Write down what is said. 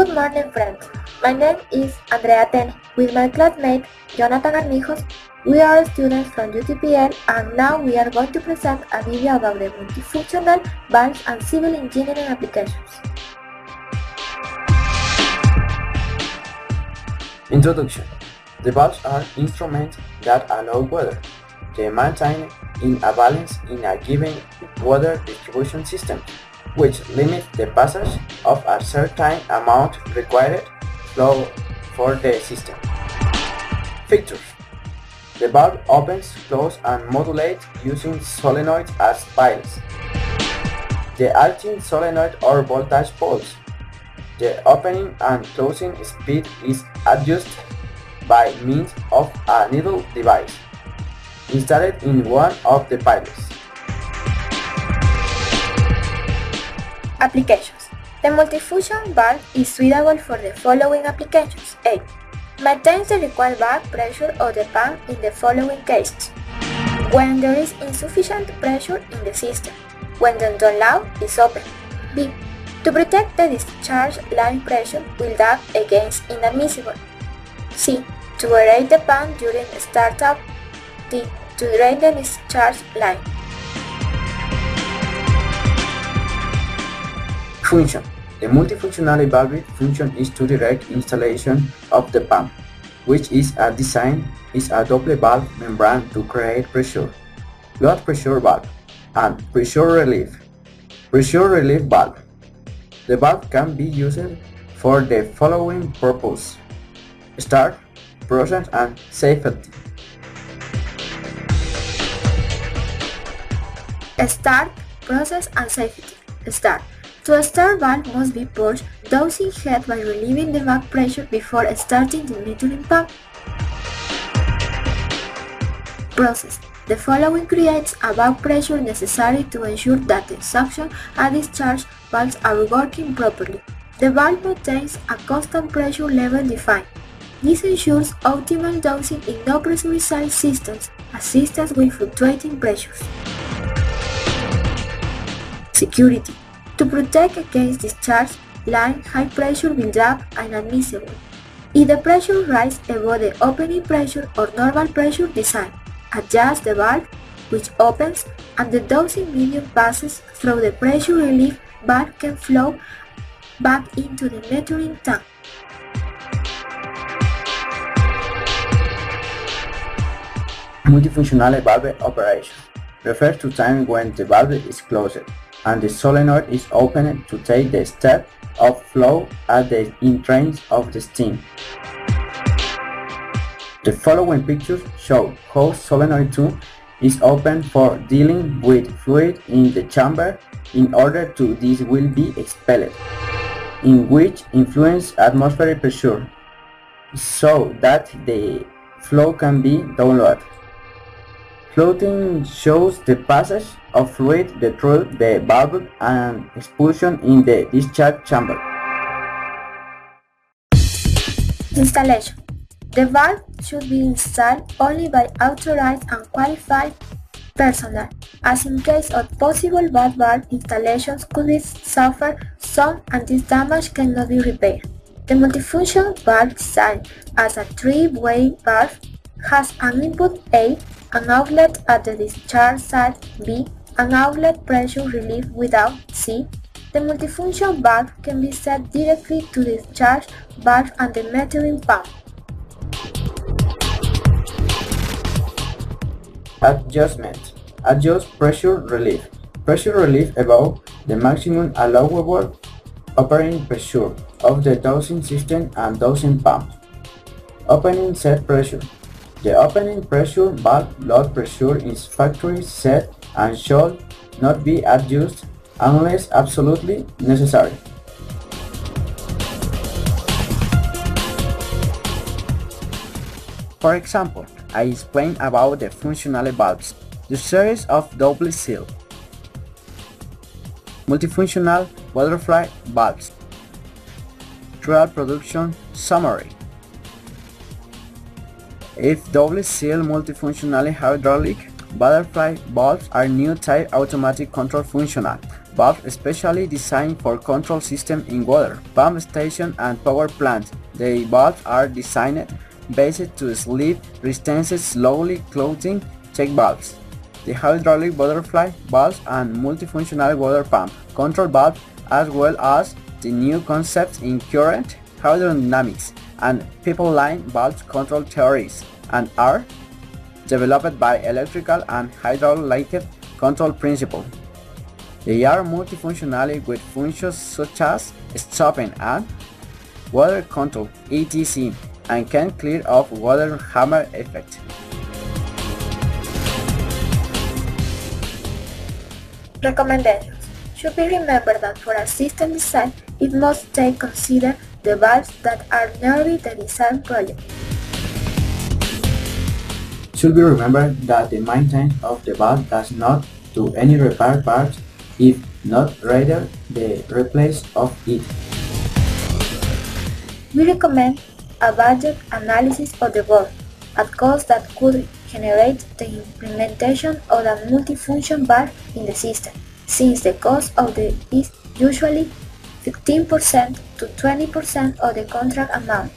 Good morning, friends. My name is Andrea Tene. With my classmate Jonathan Armijos, we are students from UTPL, and now we are going to present a video about the multifunctional valves and civil engineering applications. Introduction. The valves are instruments that allow water to maintain in a balance in a given water distribution system, which limits the passage of a certain amount required flow for the system. Features. The valve opens, closes, and modulates using solenoids as valves. The acting solenoid or voltage pulse. The opening and closing speed is adjusted by means of a needle device installed in one of the pilots. Applications. The multifunction valve is suitable for the following applications. A. Maintains the required back pressure of the pump in the following cases: when there is insufficient pressure in the system, when the door valve is open. B. To protect the discharge line pressure built up against inadmissible. C. To aerate the pump during startup. D. To drain the discharge line. Function. The multifunctional valve function is to direct installation of the pump, which is a double valve membrane to create pressure, low pressure valve, and pressure relief valve. The valve can be used for the following purposes: start, process, and safety. Start, process, and safety. Start. To start, valve must be pushed dosing head by relieving the back pressure before starting the metering pump. Process. The following creates a back pressure necessary to ensure that the suction and discharge valves are working properly. The valve maintains a constant pressure level defined. This ensures optimal dosing in no-pressurized systems, as systems with fluctuating pressures. Security. To protect against discharge line high pressure buildup and inadmissible. If the pressure rises above the opening pressure or normal pressure design, adjust the valve, which opens, and the dosing medium passes through the pressure relief valve can flow back into the metering tank. Multifunctional valve operation refers to time when the valve is closed and the solenoid is opened to take the step of flow at the entrance of the steam. The following pictures show how solenoid 2 is open for dealing with fluid in the chamber in order to this will be expelled, in which influence atmospheric pressure, so that the flow can be downloaded. Floating shows the passage of fluid through the valve and expulsion in the discharge chamber. Installation. The valve should be installed only by authorized and qualified personnel, as in case of possible bad valve installations could suffer some and this damage cannot be repaired. The multifunction valve designed as a three-way valve has an input A, an outlet at the discharge side B, an outlet pressure relief without C. The multifunction valve can be set directly to the discharge valve and the metering pump. Adjustment. Adjust pressure relief. Pressure relief above the maximum allowable operating pressure of the dosing system and dosing pump. Opening set pressure. The opening pressure valve load pressure is factory set and should not be adjusted unless absolutely necessary. For example, I explained about the functional valves, the series of double seal, multifunctional butterfly valves, trial production summary. If double seal multifunctional hydraulic butterfly valves are new type automatic control functional valves specially designed for control systems in water, pump stations, and power plants. The valves are designed based to slip resistance slowly closing check valves. The hydraulic butterfly valves and multifunctional water pump control valves, as well as the new concepts in current, hydrodynamics, and pipeline valve control theories, and are developed by electrical and hydraulic control principles. They are multifunctional with functions such as stopping and water control, etc., and can clear off water hammer effect. Recommendations. Should be remembered that for a system design, it must take consider the valves that are nearly the design project. Should be remembered that the maintenance of the valve does not do any repair parts, if not rather the replace of it. We recommend a budget analysis of the valve at cost that could generate the implementation of a multifunction valve in the system, since the cost of is usually 15% to 20% of the contract amount.